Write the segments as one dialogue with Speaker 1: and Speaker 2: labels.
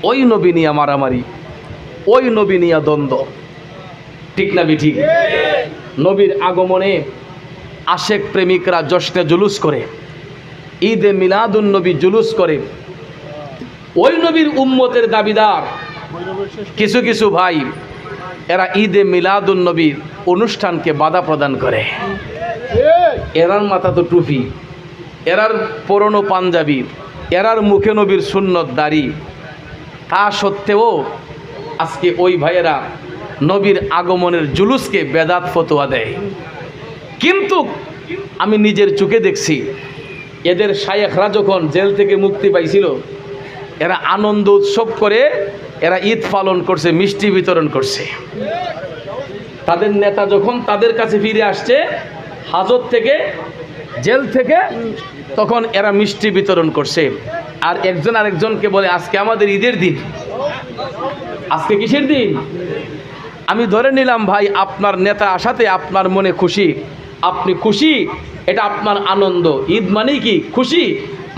Speaker 1: ওই নবী নিয়ে মারামারি, ওই নবী নিয়ে দ্বন্দ্ব, ঠিক না ঠিক? নবীর আগমনে আশেক প্রেমিকরা জশ্নে জুলুস করে, ঈদে মিলাদুন নবী জুলুস করে। ওই নবীর উম্মতের দাবিদার কিছু কিছু ভাই, এরা ঈদে মিলাদুন নবীর অনুষ্ঠানকে বাধা প্রদান করে। এরার মাথা তো টুপি, এরার পুরনো পাঞ্জাবি, এরার মুখে নবীর সুন্নত দাড়ি, তা সত্ত্বেও আজকে ওই ভাইয়েরা নবীর আগমনের জুলুসকে বেদাত ফতোয়া দেয়। কিন্তু আমি নিজের চোখে দেখছি, এদের শায়েখরা যখন জেল থেকে মুক্তি পাইছিল, এরা আনন্দ উৎসব করে এরা ঈদ পালন করছে, মিষ্টি বিতরণ করছে। তাদের নেতা যখন তাদের কাছে ফিরে আসছে হাজত থেকে, জেল থেকে, তখন এরা মিষ্টি বিতরণ করছে। আর একজন আরেকজনকে বলে আজকে আমাদের ঈদের দিন। আজকে কিসের দিন? আমি ধরে নিলাম ভাই আপনার নেতা আসাতে আপনার মনে খুশি, আপনি খুশি, এটা আপনার আনন্দ। ঈদ মানেই কি? খুশি।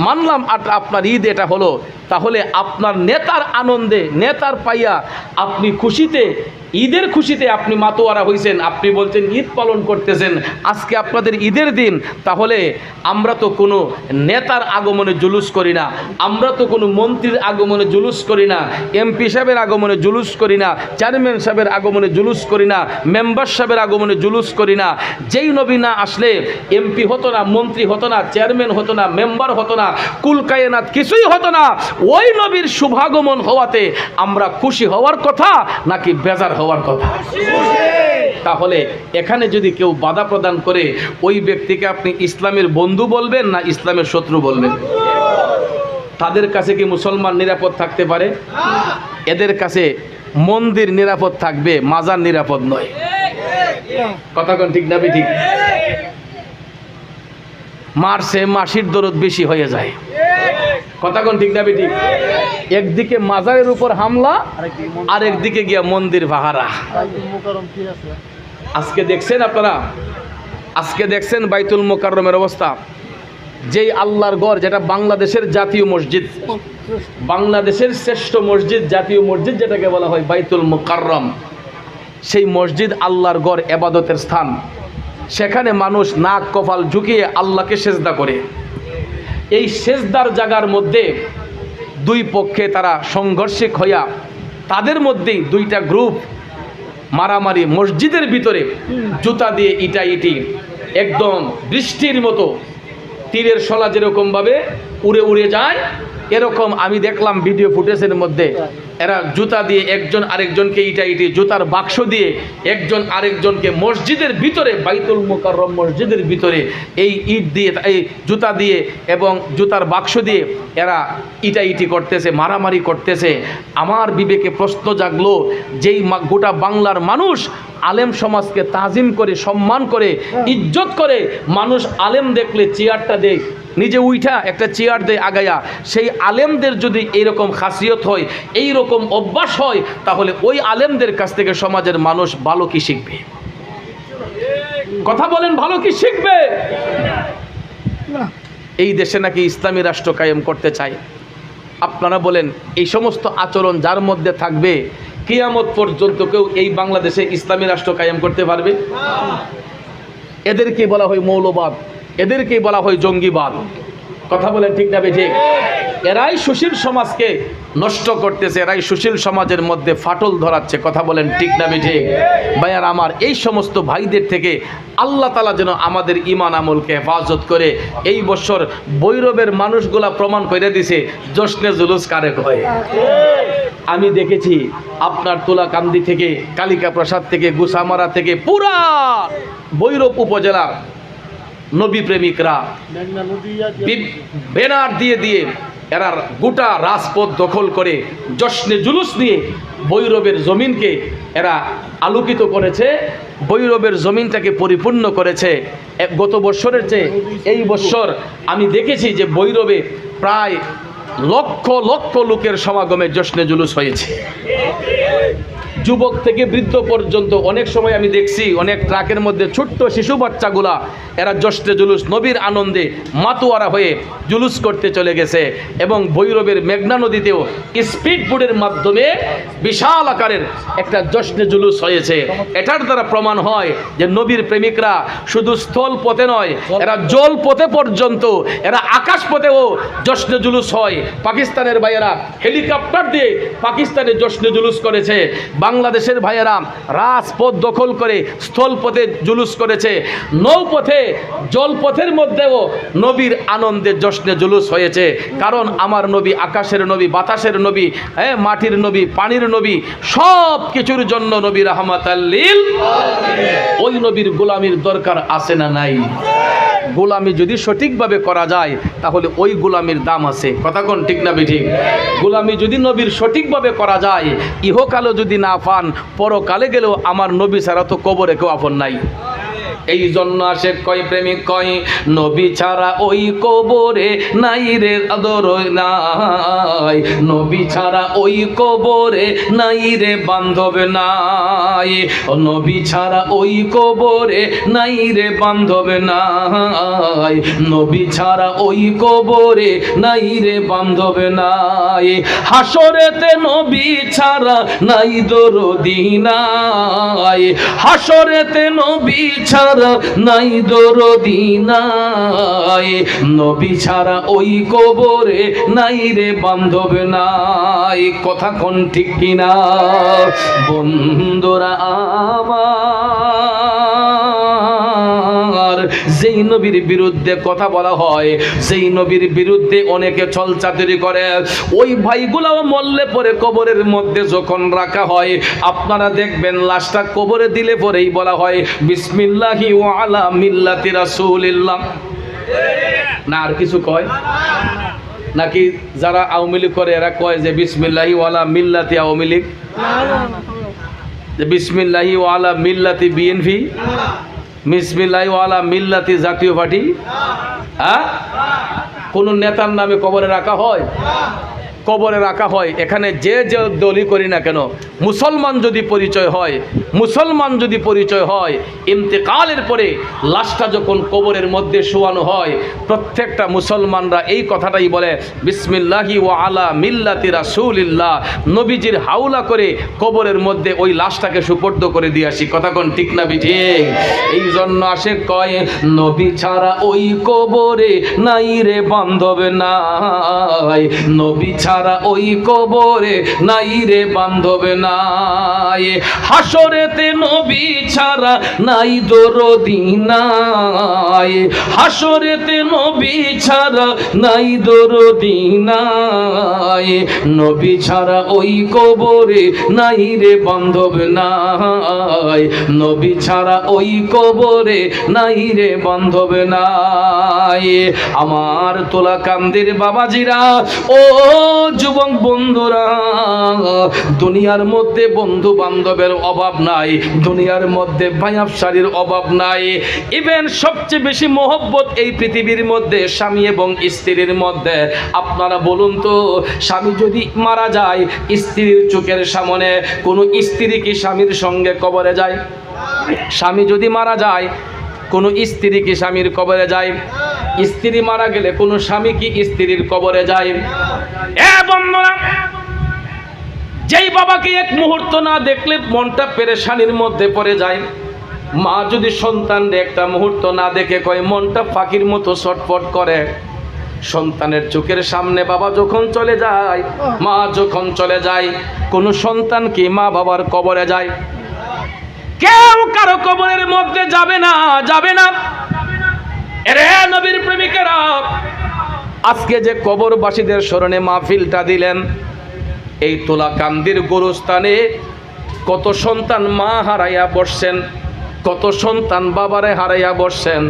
Speaker 1: মানলাম আপনার ঈদ এটা হলো, তাহলে আপনার নেতার আনন্দে, নেতার পাইয়া আপনি খুশিতে, ঈদের খুশিতে আপনি মাতোয়ারা হইছেন, আপনি বলছেন ঈদ পালন করতেছেন, আজকে আপনাদের ঈদের দিন। তাহলে আমরা তো কোনো নেতার আগমনে জুলুস করি না, আমরা তো কোনো মন্ত্রীর আগমনে জুলুস করি না, এমপি সাহেবের আগমনে জুলুস করি না, চেয়ারম্যান সাহেবের আগমনে জুলুস করি না, মেম্বার সাহেবের আগমনে জুলুস করি না। যেই নবী না আসলে এমপি হতো না, মন্ত্রী হতো না, চেয়ারম্যান হতো না, মেম্বার হতো না, কুল কায়নাত কিছুই হতো না। ওই নবীর শুভাগমন হওয়াতে আমরা খুশি হওয়ার কথা নাকি বেজার হওয়ার কথা? তাহলে এখানে যদি কেউ বাধা প্রদান করে, ওই ব্যক্তিকে আপনি ইসলামের বন্ধু বলবেন না ইসলামের শত্রু বলবেন? তাদের কাছে কি মুসলমান নিরাপদ থাকতে পারে? এদের কাছে মন্দির নিরাপদ থাকবে, মাজার নিরাপদ নয়। কথা কোন ঠিক না ঠিক? মারছে মাসির দরদ বেশি হয়ে যায়। কথা কোন ঠিক না ঠিক? একদিকে মাজারের উপর হামলা, আর একদিকে গিয়া মন্দির ভাহারা। আজকে দেখছেন আপনারা, আজকে দেখছেন বাইতুল মোকাররমের অবস্থা। যেই আল্লাহর ঘর, যেটা বাংলাদেশের জাতীয় মসজিদ, বাংলাদেশের শ্রেষ্ঠ মসজিদ, জাতীয় মসজিদ যেটাকে বলা হয় বাইতুল মোকাররম, সেই মসজিদ আল্লাহর ঘর, ইবাদতের স্থান। সেখানে মানুষ নাক কপাল ঝুঁকিয়ে আল্লাহকে সেজদা করে। এই সেজদার জায়গার মধ্যে দুই পক্ষে তারা সংঘর্ষিক হইয়া, তাদের মধ্যেই দুইটা গ্রুপ মারামারি, মসজিদের ভিতরে জুতা দিয়ে ইটাইটি, একদম বৃষ্টির মতো তীরের শলা যেরকমভাবে উড়ে উড়ে যায়, এরকম আমি দেখলাম ভিডিও ফুটেজের মধ্যে। এরা জুতা দিয়ে একজন আরেকজনকে ইটাইটি, জুতার বাক্স দিয়ে একজন আরেকজনকে মসজিদের ভিতরে, বাইতুল মুকাররম মসজিদের ভিতরে এই ইট দিয়ে, এই জুতা দিয়ে এবং জুতার বাক্স দিয়ে এরা ইটাইটি করতেছে, মারামারি করতেছে। আমার বিবেকে প্রশ্ন জাগলো, যেই গোটা বাংলার মানুষ আলেম সমাজকে তাজিম করে, সম্মান করে, ইজ্জত করে, মানুষ আলেম দেখলে চেয়ারটা দেয়, নিজে উইঠা একটা চেয়ার দেয় আগায়া, সেই আলেমদের যদি এইরকম খাসিয়ত হয়, এই রকম অভ্যাস হয়, তাহলে ওই আলেমদের কাছ থেকে সমাজের মানুষ ভালো কি শিখবে? কথা বলেন, ভালো কি শিখবে? এই দেশে নাকি ইসলামী রাষ্ট্র কায়েম করতে চায়। আপনারা বলেন, এই সমস্ত আচরণ যার মধ্যে থাকবে, কিয়ামত পর্যন্ত কেউ এই বাংলাদেশে ইসলামী রাষ্ট্র কায়েম করতে পারবে? এদেরকে বলা হয় মৌলবাদ, এদেরকে বলা হয় জঙ্গিবাদ। কথা বলেন ঠিক না ঠিক? এরাই সুশীল সমাজকে নষ্ট করতেছে, এরাই সুশীল সমাজের মধ্যে ফাটল ধরাচ্ছে। কথা বলেন ঠিক না ঠিক? ভাইয়ার আমার, এই সমস্ত ভাইদের থেকে আল্লাহ তাআলা যেন আমাদের ঈমান আমলকে হেফাজত করে। এই বছর বৈরবের মানুষগুলা প্রমাণ করে দিছে জশ্নে জুলুস কারে কয়। আমি দেখেছি আপনার তুলাকান্দি থেকে, কালিকা প্রসাদ থেকে, গুসামারা থেকে, পুরা বৈরব উপজেলার নবী প্রেমিকরা ব্যানার দিয়ে দিয়ে এরা গোটা রাজপথ দখল করে জশ্নে জুলুস নিয়ে বৈরবের জমিনকে এরা আলোকিত করেছে, বৈরবের জমিনটাকে পরিপূর্ণ করেছে। গত বছরের চেয়ে এই বছর আমি দেখেছি যে বৈরবে প্রায় লক্ষ লক্ষ লোকের সমাগমে জশ্নে জুলুস হয়েছে। যুবক থেকে বৃদ্ধ পর্যন্ত অনেক সময় আমি দেখছি অনেক ট্রাকের মধ্যে ছোট্ট শিশু বাচ্চাগুলা এরা জশ্নে জুলুস নবীর আনন্দে মাতোয়ারা হয়ে জুলুস করতে চলে গেছে। এবং ভৈরবের মেঘনা নদীতেও স্পিড বোটের মাধ্যমে বিশাল আকারের একটা জশ্নে জুলুস হয়েছে। এটার দ্বারা প্রমাণ হয় যে নবীর প্রেমিকরা শুধু স্থল পথে নয়, এরা জল পথে পর্যন্ত, এরা আকাশ পথেও জশ্নে জুলুস হয়। পাকিস্তানের ভাইয়েরা হেলিকপ্টার দিয়ে পাকিস্তানে জশ্নে জুলুস করেছে, বাংলাদেশের ভাইয়েরা রাজপথ দখল করে স্থলপথে জুলুস করেছে, নৌপথে জলপথের মধ্যেও নবীর আনন্দে জশ্নে জুলুস হয়েছে। কারণ আমার নবী আকাশের নবী, বাতাসের নবী, হ্যাঁ, মাটির নবী, পানির নবী, সব কিছুর জন্য নবী রাহমাতাল লিল। ওই নবীর গোলামির দরকার আছে না নাই? গোলামি যদি সঠিকভাবে করা যায় তাহলে ওই গোলামির দাম আছে। কথা কোন ঠিক না বেঠিক? গোলামি যদি নবীর সঠিকভাবে করা যায়, ইহকালে যদি না পান, পরকালে গেলেও আমার নবী ছাড়া তো কবরে কেউ আপন নাই। এই জন্য আশেক কয়, প্রেমিক কয়, নবী ছাড়া ওই কবরে নাই রে আদর নাই, নবী ছাড়া ওই কবরে নাই রে বান্ধব নাই, নবী ছাড়া ওই কবরে নাই রে বান্ধব নাই, নবী ছাড়া ওই কবরে নাই রে বান্ধব নাই, হাসরেতে নবী ছাড়া নাই দরদি নাই, হাসরেতে নবী ছাড়া নাই দরদি নাই, নবী ছাড়া ওই কবরে নাই রে বান্ধব নাই। কথা কোন ঠিক কিনা বন্ধুরা আমার? যেই নবীর বিরুদ্ধে কথা বলা হয়, সেই নবীর বিরুদ্ধে অনেকে ছলচাতুরি করে, ওই ভাইগুলাও মরলে পরে কবরের মধ্যে যখন রাখা হয়, আপনারা দেখবেন লাশটা কবরে দিলে পরেই বলা হয় বিসমিল্লাহি ওয়া আলা মিল্লাতি রাসূলিল্লাহ। না আর কিছু কয় নাকি? যারা আওয়ামী লীগ করে এরা কয় যে বিসমিল্লাহি ওয়া আলা মিল্লাতি আওয়ামী লীগ, যে বিসমিল্লাহি ওয়া আলা মিল্লাতি বিএনপি, বিসমিল্লাহি ওয়া আলা মিল্লাতি জাতীয় পার্টি। হ্যাঁ, কোন নেতার নামে কবরে রাখা হয়? কবরে রাখা হয়। এখানে যে যে দলই করি না কেন, মুসলমান যদি পরিচয় হয়, মুসলমান যদি পরিচয় হয়, ইন্তেকালের পরে লাশটা যখন কবরের মধ্যে শোয়ানো হয়, প্রত্যেকটা মুসলমানরা এই কথাটাই বলে বিসমিল্লাহি ওয়া আলা মিল্লাতি রাসূলিল্লাহ, নবীজির হাওলা করে কবরের মধ্যে ওই লাশটাকে সুপর্দ করে দিয়ে আসি। কথা কোন ঠিক না ঠিক? এই জন্য আসে কয়, নবী ছাড়া ওই কবরে নাই রে বান্ধব নাই, নবী ছাড়া ওই কবরে নাই রে বান্ধব নাই, হাসরেতে নবী ছাড়া নাই দরদি নাই, হাসরেতে নবী ছাড়া নাই দরদি নাই, নবী ছাড়া ওই কবরে নাই রে বান্ধব নাই, নবী ছাড়া ওই কবরে নাই রে বান্ধব নাই। আমার তোলা কান্দির বাবাজিরা, ও যুবক বন্ধুরা, দুনিয়ার মধ্যে বন্ধু বান্ধবের অভাব নাই, দুনিয়ার মধ্যে ভাইয়াফসারির অভাব নাই। ইভেন সবচেয়ে বেশি মহব্বত এই পৃথিবীর মধ্যে স্বামী এবং স্ত্রীর মধ্যে। আপনারা বলুন তো, স্বামী যদি মারা যায়, স্ত্রীর চোখের সামনে কোনো স্ত্রী কি স্বামীর সঙ্গে কবরে যায়? স্বামী যদি মারা যায়, কোনো স্ত্রী কি স্বামীর কবরে যায়? স্ত্রী মারা গেলে কোনো স্বামী কি স্ত্রীর কবরে যায়? এ বন্ধুরা, যেই বাবাকে এক মুহূর্ত না দেখলে মনটা পেরেশানির মধ্যে পড়ে যায়, মা যদি সন্তানকে একটা মুহূর্ত না দেখে কয় মনটা পাখির মতো ছটফট করে। সন্তানের চোখের সামনে বাবা যখন চলে যায়, মা যখন চলে যায়, কোনো সন্তান কি মা বাবার কবরে যায়? কেউ কারো কবরের মধ্যে যাবে না, যাবে না। এরে নবীর প্রেমিকেরা, আজকে যে কবরবাসীদের স্মরণে মাহফিলটা দিলেন, এই তোলা কান্দির গোরস্থানে কত সন্তান মা হারাইয়া বসছেন, কত সন্তান বাবারে হারাইয়া বসছেন,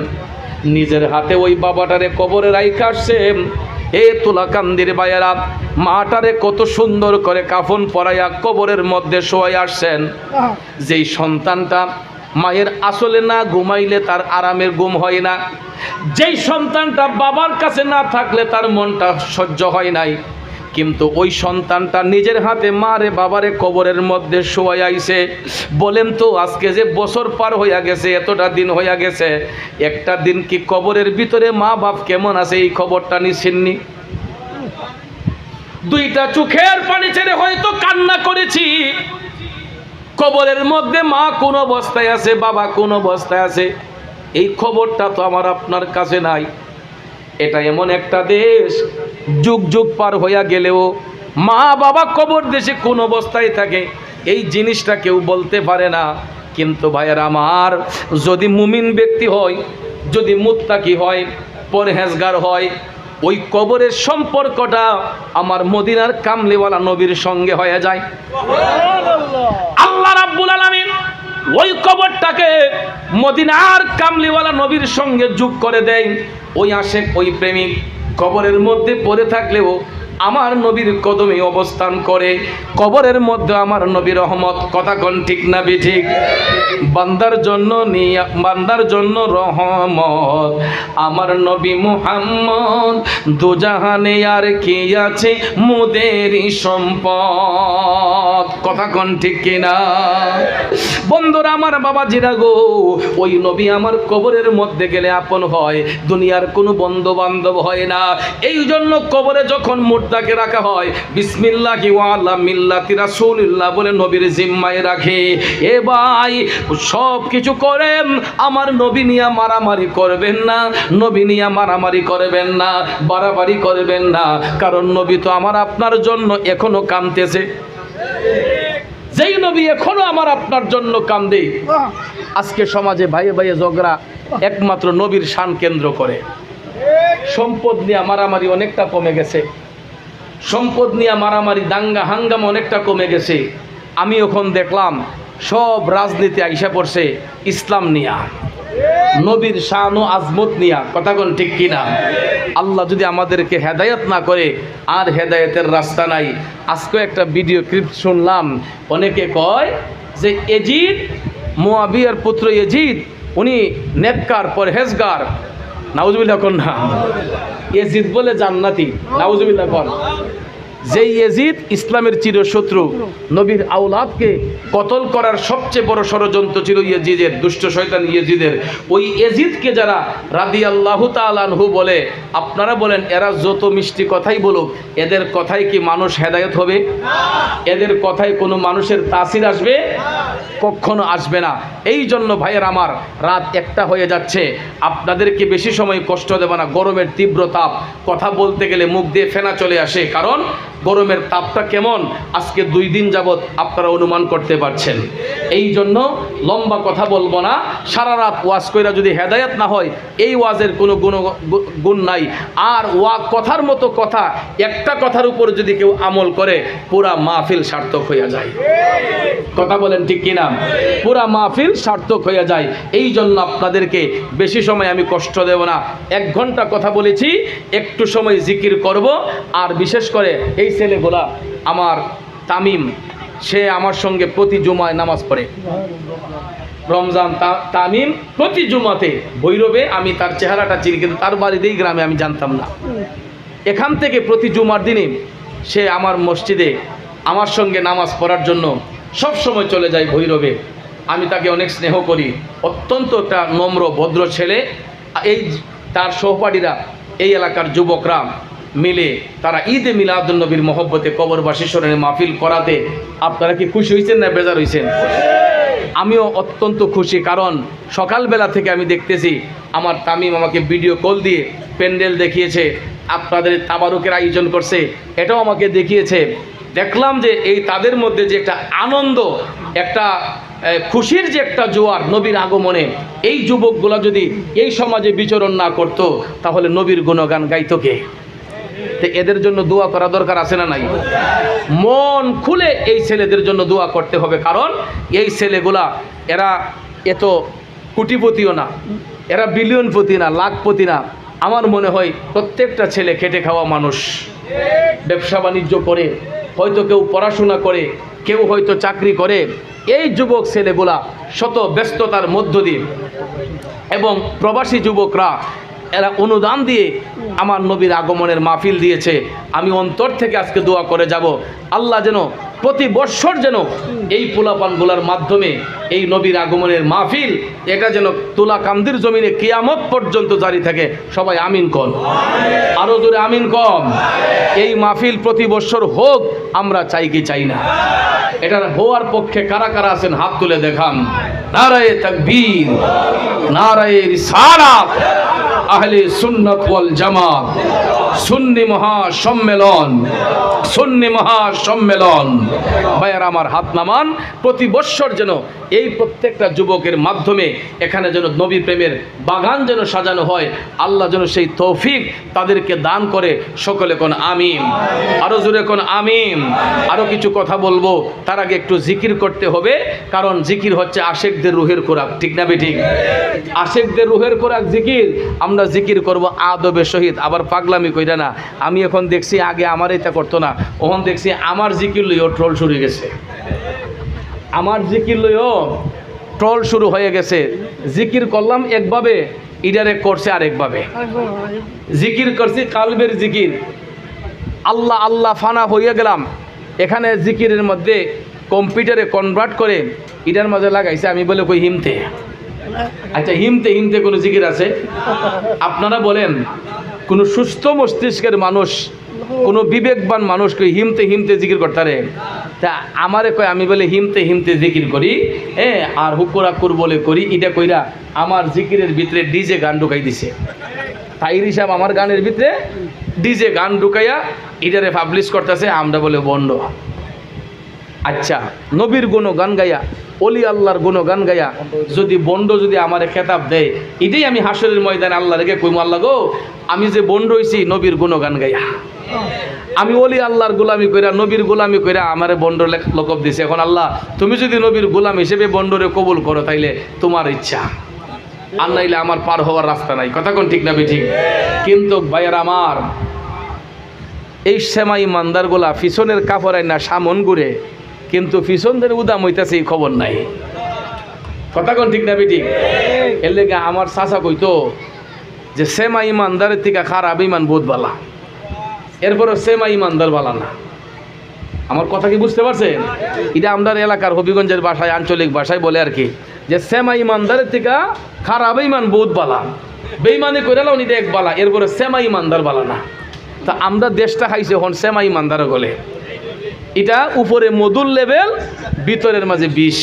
Speaker 1: নিজের হাতে ওই বাবাটারে কবরে রাইখা আসছেন। এ তোলা কান্দির ভাইয়েরা, মাটারে কত সুন্দর করে কাফন পরাইয়া কবরের মধ্যে শোয়াই আসছেন। যেই সন্তানটা মায়ের আসলে না ঘুমাইলে তার আরামের ঘুম হয় না, যেই সন্তানটা বাবার কাছে না থাকলে তার মনটা সহ্য হয় নাই, কিন্তু ওই সন্তানটা নিজের হাতে মারে বাবারে কবরের মধ্যে শোয়াই আইছে। বলেন তো আজকে যে বছর পার হইয়া গেছে, এতটা দিন হইয়া গেছে, একটা দিন কি কবরের ভিতরে মা বাপ কেমন আছে এই খবরটা নিছেননি? দুইটা চোখের পানি ছেড়ে হয়তো কান্না করেছি, কবরের মধ্যে মা কোন অবস্থায় আছে, বাবা কোন অবস্থায় আছে, এই খবরটা তো আমার আপনার কাছে নাই। এটা এমন একটা দেশ, যুগ যুগ পার হইয়া গেলেও মা বাবা কবর দেশে কোন অবস্থায় থাকে এই জিনিসটা কেউ বলতে পারে না। কিন্তু ভাইয়েরা আমার, যদি মুমিন ব্যক্তি হয়, যদি মুত্তাকি হয়, পরহেজগার হয়, ওই কবরের সম্পর্কটা আমার মদিনার কামলিওয়ালা নবীর সঙ্গে হয়ে যায়। আল্লাহ রাব্বুল আলামিন ওই কবরটাকে মদিনার কামলিওয়ালা নবীর সঙ্গে যোগ করে দেয়। ওই আশেক, ওই প্রেমিক কবরের মধ্যে পড়ে থাকলেও আমার নবীর কদমে অবস্থান করে। কবরের মধ্যে আমার নবীর রহমত, কথা কোন ঠিক না ঠিক? বান্দার জন্য রহমত আমার নবী মুহাম্মদ, দুজাহানে আর কি আছে মুদেরই সম্পদ, কথা কোন ঠিক কিনা? বন্ধুরা আমার, বাবাজিরা গো, ওই নবী আমার কবরের মধ্যে গেলে আপন হয়, দুনিয়ার কোনো বন্ধু বান্ধব হয় না। এই জন্য কবরে যখন মুর্দাকে রাখা হয়, বিসমিল্লাহি ওয়া আলা মিল্লাতি রাসূলিল্লাহ বলে নবীর জিম্মায় রাখে। এ ভাই, সব কিছু করেন, আমার নবী নিয়ে মারামারি করবেন না, নবী নিয়ে মারামারি করবেন না, বাড়াবাড়ি করবেন না, কারণ নবী তো আমার আপনার জন্য এখনো কাঁদতেছে। যেই নবী এখনো আমার আপনার জন্য কান্দে। আজকে সমাজে ভাইয়ে ভাইয়ে ঝগড়া একমাত্র নবীর শান কেন্দ্র করে। সম্পদ নিয়ে মারামারি অনেকটা কমে গেছে, সম্পদ নিয়ে মারামারি দাঙ্গা হাঙ্গামা অনেকটা কমে গেছে। আমি এখন দেখলাম সব রাজনীতি আইসা পড়ছে ইসলাম নিয়া, নবীর শান ও আজমত নিয়া, কথা কোন ঠিক কিনা? আল্লাহ যদি আমাদেরকে হেদায়েত না করে, আর হেদায়েতের রাস্তা নাই। আজকে একটা ভিডিও ক্লিপ শুনলাম, অনেকে কয় যে এজিদ, মুয়াবিয়ার পুত্র এজিদ, উনি নেককার পরহেজগার, নাউজুবিল্লাহ কোন না, এজিদ বলে জান্নাতি, নাউজুবিল্লাহ কোন। যেই এজিদ ইসলামের চিরশত্রু, নবীর আওলাদকে কতল করার সবচেয়ে বড় ষড়যন্ত্র ছিল ইয়েজিদের, দুষ্ট শয়তান ইয়েজিদের। ওই এজিদকে যারা রাদিয়াল্লাহু তাআলা আনহু বলে, আপনারা বলেন এরা যত মিষ্টি কথাই বলুক, এদের কথায় কি মানুষ হেদায়েত হবে? এদের কথায় কোনো মানুষের তাসির আসবে? কখনো আসবে না। এই জন্য ভাইয়ের আমার, রাত 1টা হয়ে যাচ্ছে, আপনাদেরকে বেশি সময় কষ্ট দেব না। গরমের তীব্র তাপ, কথা বলতে গেলে মুখ দিয়ে ফেনা চলে আসে, কারণ গরমের তাপটা কেমন আজকে 2 দিন যাবৎ আপনারা অনুমান করতে পারছেন। এই জন্য লম্বা কথা বলবো না। সারা রাত ওয়াজ কইরা যদি হেদায়েত না হয়, এই ওয়াজের কোনো গুণ নাই। আর কথার মতো কথা, একটা কথার উপর যদি কেউ আমল করে, পুরা মাহফিল সার্থক হইয়া যায়, কথা বলেন ঠিক কিনা? পুরা মাহফিল সার্থক হইয়া যায়। এই জন্য আপনাদেরকে বেশি সময় আমি কষ্ট দেব না। 1 ঘন্টা কথা বলেছি, একটু সময় জিকির করব। আর বিশেষ করে এই ছেলেগুলা, আমার তামিম, সে আমার সঙ্গে প্রতি জুমায় নামাজ পড়ে। রমজান তামিম প্রতি জুমাতে ভৈরবে, আমি তার চেহারাটা চিনি, কিন্তু তার বাড়িতেই গ্রামে আমি জানতাম না। এখান থেকে প্রতি জুমার দিনে সে আমার মসজিদে আমার সঙ্গে নামাজ পড়ার জন্য সব সময় চলে যায় ভৈরবে। আমি তাকে অনেক স্নেহ করি, অত্যন্ত একটা নম্র ভদ্র ছেলে। এই তার সহপাঠীরা, এই এলাকার যুবকরা মিলে তারা ঈদে মিলাদুন্নবীর মহব্বতে কবরবাসী স্মরণে মাহফিল করাতে আপনারা কি খুশি হয়েছেন না বেজার হয়েছেন? আমিও অত্যন্ত খুশি, কারণ সকালবেলা থেকে আমি দেখতেছি আমার তামিম আমাকে ভিডিও কল দিয়ে প্যান্ডেল দেখিয়েছে, আপনাদের তাবারুকের আয়োজন করছে, এটাও আমাকে দেখিয়েছে। দেখলাম যে এই তাদের মধ্যে যে একটা আনন্দ, একটা খুশির যে একটা জোয়ার নবীর আগমনে, এই যুবকগুলো যদি এই সমাজে বিচরণ না করত, তাহলে নবীর গুণগান গাইতো কে? তো এদের জন্য দোয়া করা দরকার আছে না নাই? মন খুলে এই ছেলেদের জন্য দোয়া করতে হবে, কারণ এই ছেলেগুলা, এরা এত কোটিপতিও না, এরা বিলিয়নপতি না, লাখপতি না। আমার মনে হয় প্রত্যেকটা ছেলে খেটে খাওয়া মানুষ, ব্যবসা বাণিজ্য করে, হয়তো কেউ পড়াশোনা করে, কেউ হয়তো চাকরি করে। এই যুবক ছেলেগুলা শত ব্যস্ততার মধ্য দিয়ে, এবং প্রবাসী যুবকরা এরা অনুদান দিয়ে আমার নবীর আগমনের মাহফিল দিয়েছে। আমি অন্তর থেকে আজকে দোয়া করে যাব, আল্লাহ যেন প্রতি বৎসর যেন এই পোলাপানগুলার মাধ্যমে এই নবীর আগমনের মাহফিল এটা যেন তুলাকান্দির জমিনে কিয়ামত পর্যন্ত জারি থাকে। সবাই আমিন কন, আরো জোরে আমিন কন। এই মাহফিল প্রতি বৎসর হোক, আমরা চাই কি চাই না? এটার হওয়ার পক্ষে কারা কারা আছেন হাত তুলে দেখান। নারায়ে তাকবীর, নারায়ে রিসালাত, আহলে সুন্নাত ওয়াল জামাত, সুন্নি মহাসম্মেলন, সুন্নি মহাসম্মেলন। ভাইয়ার আমার হাত নামান। প্রতি বৎসর যেন এই প্রত্যেকটা যুবকের মাধ্যমে এখানে যেন নবী প্রেমের বাগান যেন সাজানো হয়, আল্লাহ যেন সেই তৌফিক তাদেরকে দান করে। সকলে কোন আমিন, আরো জোরে কোন আমিন। আরো কিছু কথা বলবো, তার আগে একটু জিকির করতে হবে, কারণ জিকির হচ্ছে আশেকদের রুহের খোরাক, ঠিক না বেঠিক? আশেকদের রুহের খোরাক জিকির। আমরা জিকির করব আদবের সহিত, আবার পাগলামি কইরা না। আমি এখন দেখছি আগে আমার এটা করতো না, ওখান দেখছি আমার জিকির লইও ট্রল শুরু হয়ে গেছে। আমার জিকির লইও ট্রল শুরু হয়ে গেছে। জিকির করলাম একভাবে, ইডারে করছে আরেকভাবে। জিকির করছি কালবের জিকির, আল্লাহ আল্লাহ ফানা হয়ে গেলাম। এখানে জিকিরের মধ্যে কম্পিউটারে কনভার্ট করে ইডার মাঝে লাগাইছে। আমি বলে কই হিমতে। আচ্ছা, হিমতে হিমতে কোনো জিকির আছে? আপনারা বলেন, কোনো সুস্থ মস্তিষ্কের মানুষ, কোনো বিবেকবান মানুষ কই হিমতে হিমতে জিকির করতারে? তা আমারে কয়, আমি বলে হিমতে হিমতে জিকির করি, আর হুকুর আকুর বলে করি। এটা কইরা আমার জিকিরের ভিতরে ডিজে গান ঢুকাই দিছে। তাইর হিসাব আমার গানের ভিতরে ডিজে গান ঢুকাইয়া ইটারে পাবলিশ করতেছে। আমরা বলে বন্ড। আচ্ছা, নবীর গুণগান গাইয়া, অলি আল্লাহর গুণগান গাইয়া যদি বন্ড যদি আমারে খেতাব দেয়, এটাই আমি হাসরের ময়দানে আল্লাহ রেখে কইম, আল্লাহ গো, আমি যে বন্ড হইছি নবীর গুণগান গাইয়া, আমি অলি আল্লাহর গোলামি কইরা, নবীর গোলামি কইরা আমারে বন্ড লকব দিছে। এখন আল্লাহ, তুমি যদি নবীর গোলাম হিসেবে বন্ডরে কবুল করো, তাইলে তোমার ইচ্ছা, আর নাইলে আমার পার হওয়ার রাস্তা নাই। কথা কোন ঠিক না বেঠিক? কিন্তু ভাইয়ার আমার, এই সেমাই ইমানদারগুলা পিছনের কাপড়ায় না সামন ঘুরে, কিন্তু পিছনদের উদাম হইতেছে এই খবর নাই। কথা কোন ঠিক না বেঠিক? এর লেগে আমার চাচা কইতো যে সেমা ইমানদারের থেকে খারাপ ইমান বহুত বালা, এরপরে সেমা ইমানদার বালা না। আমার কথা কি বুঝতে পারছেন? এটা আমাদের এলাকার হবিগঞ্জের ভাষায়, আঞ্চলিক ভাষায় বলে আর কি, যে সেমা ইমানদারের থেকে খারাপ ইমান বহুত বালা, বেইমানি করে লাও নিতে এক বালা, এরপরে সেমা ইমানদার বালা না। তা আমরা দেশটা খাইছে এখন সেমা ইমানদার গলে। এটা উপরে মধুর লেভেল, ভিতরের মাঝে বিষ।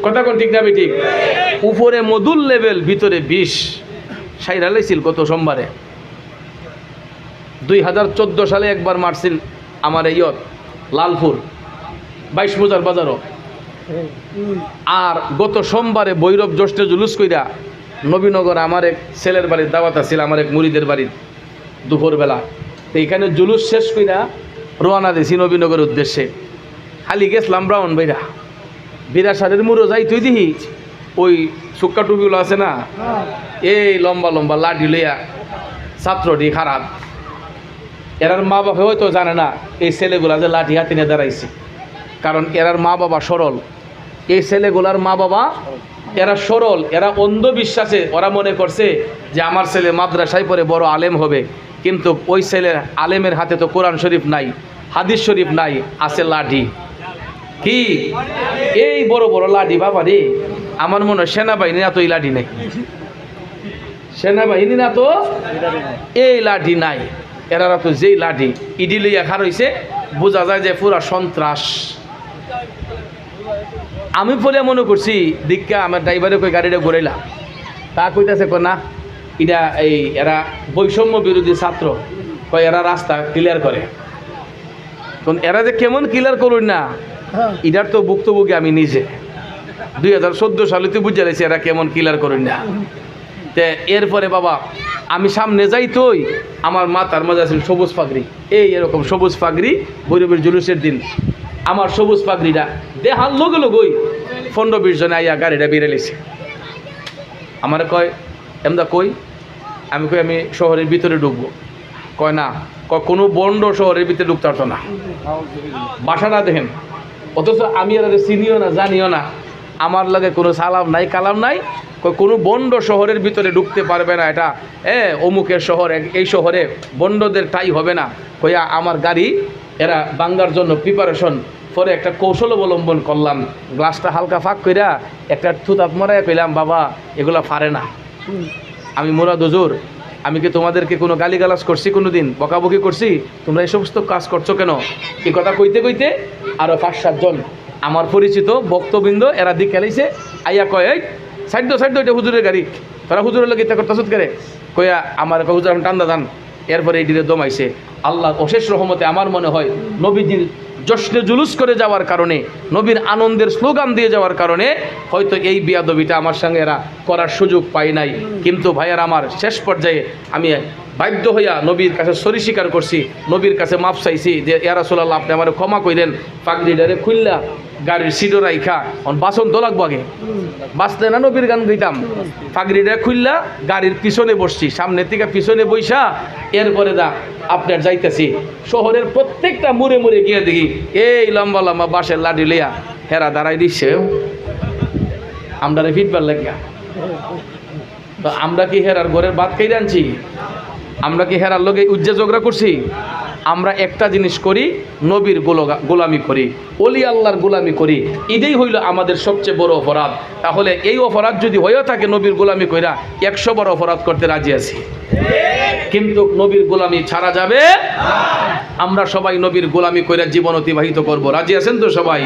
Speaker 1: কথা কোন ঠিক না বেঠিক? উপরে মধুর লেভেল, ভিতরে বিষ। সাইরা লাইছিল গত সোমবারে, 2014 সালে একবার মারছিল আমার ইয়ত লালপুর 22 মজার বাজারও। আর গত সোমবারে বৈরব জ্যৈষ্ঠ জুলুস কইরা নবীনগর আমার এক ছেলের বাড়ির দাওয়াত আছিল, আমার এক মুরিদের বাড়ির, দুপুরবেলা। তো এখানে জুলুস শেষ কইরা রওনা দিছি নবীনগরের উদ্দেশ্যে। খালি গেছিলাম ব্রাউন বাইরা, বিরাসারের মুড়ো যাই তুই দিহি, ওই সুক্কা টুপিগুলো আছে না, এই লম্বা লম্বা লাঠি লইয়া ছাত্রটি খারাপ। এরার মা বাবা হয়তো জানে না এই ছেলেগুলা যে লাঠি হাতে নিয়ে দাঁড়াইছে, কারণ এরার মা বাবা সরল। এই ছেলেগুলার মা বাবা এরা সরল, এরা অন্ধবিশ্বাসে ওরা মনে করছে যে আমার ছেলে মাদ্রাসায় পড়ে বড় আলেম হবে, কিন্তু ওই ছেলের আলেমের হাতে তো কোরআন শরীফ নাই, হাদিস শরীফ নাই, আছে লাঠি। কি এই বড় বড় লাঠি বাবা রে! আমার মনে হয় সেনাবাহিনী না তো এই লাঠি নেই, সেনাবাহিনী না তো এই লাঠি নাই। এরা তো যেই লাঠি ইডি লইয়া খার হইছে, বোঝা যায় যে পুরা সন্ত্রাস। আমি বলে মনে করছি দীক্ষা আমার ড্রাইভারে কই গাড়িটা ঘুরাইলাম, তা কইতাছে না এটা এই এরা বৈষম্য বিরোধী ছাত্র, কয় এরা রাস্তা ক্লিয়ার করে। তখন এরা যে কেমন ক্লিয়ার করুন না, এটার তো ভুক্তভোগী আমি নিজে। 2014 সালে তুই বুঝে লাইছি এরা কেমন ক্লিয়ার করুন না। তে এরপরে বাবা আমি সামনে যাই, তোই আমার মাথার মধ্যে আছে সবুজ পাগড়ি, এই এরকম সবুজ পাগড়ি, ভৈরবের জুলুসের দিন আমার সবুজ পাগড়িটা দেখার লগে লগই 15-20 জন আইয়া গাড়িটা বেরিয়েছে। আমার কয় এমদা কই? আমি কই আমি শহরের ভিতরে ঢুকবো। কয় না, কয় কোনো বন্ড শহরের ভিতরে ঢুকতে পারতো না, বাসাটা দেখেন। অথচ আমি এর চিনিও না, জানিও না, আমার লাগে কোনো সালাম নাই, কালাম নাই, কোনো বন্ড শহরের ভিতরে ঢুকতে পারবে না, এটা অমুকের শহর, এই শহরে বন্ডদের ঠাই হবে না কইয়া আমার গাড়ি এরা বাঙ্গার জন্য প্রিপারেশন। পরে একটা কৌশল অবলম্বন করলাম, গ্লাসটা হালকা ফাঁক কইরা একটা থুতাপ মরাইয়া কইলাম, বাবা এগুলা পারে না। আমি মুরাদ হুজুর, আমি কি তোমাদেরকে কোনো গালিগালাজ করছি, কোনো দিন বকাবকি করছি? তোমরা এই সমস্ত কাজ করছো কেন? এই কথা কইতে কইতে আরও 5-7 জন আমার পরিচিত বক্তবৃন্দ এরা দিক খেলাইছে, আইয়া কয়, এই সাইড দো এটা হুজুরের গাড়ি, তারা হুজুরের লোক ইত্যা করতে করে কইয়া আমার হুজুর আমি টান্দা যান। এরপরে এই দিনে দমাইছে। আল্লাহ অশেষ রহমতে আমার মনে হয় নবীজির জশ্নে জুলুস করে যাওয়ার কারণে, নবীর আনন্দের স্লোগান দিয়ে যাওয়ার কারণে হয়তো এই বিয়াদবিটা আমার সঙ্গে এরা করার সুযোগ পাই নাই। কিন্তু ভাইয়ার আমার শেষ পর্যায়ে আমি বাধ্য হইয়া নবীর কাছে সরি স্বীকার করছি, নবীর কাছে মাপ চাইছি যে ইয়া রাসূলুল্লাহ আপনি আমার ক্ষমা কইলেন। পাগড়িটারে খুললা গাড়ির সিডো রাইখা বাসন তো লাগবো, আগে বাঁচতে না নবীর গান গাইতাম। পাগড়িটা খুললা গাড়ির পিছনে বসছি, সামনের থেকে পিছনে বইসা এরপরে আপনার যাইতেছি শহরের প্রত্যেকটা মুড়ে মুড়ে গিয়ে দেখি এই লম্বা লম্বা বাঁশের লাঠি লইয়া হেরা দাঁড়াই দিচ্ছে আমরা ফিটবার লাগিয়া। তো আমরা কি হেরার ঘরের ভাত খাই আনছি? আমরা কি হেরার লোকে উজ্জা ঝগড়া করছি? আমরা একটা জিনিস করি, নবীর গোলামি করি, ওলি আল্লাহর গোলামি করি। এটাই হইল আমাদের সবচেয়ে বড় অপরাধ। তাহলে এই অপরাধ যদি হয়েও থাকে নবীর গোলামি কইরা 100 বড় অপরাধ করতে রাজি আছি, কিন্তু নবীর গোলামি ছাড়া যাবে। আমরা সবাই নবীর গোলামি কইরা জীবন অতিবাহিত করব, রাজি আছেন তো সবাই?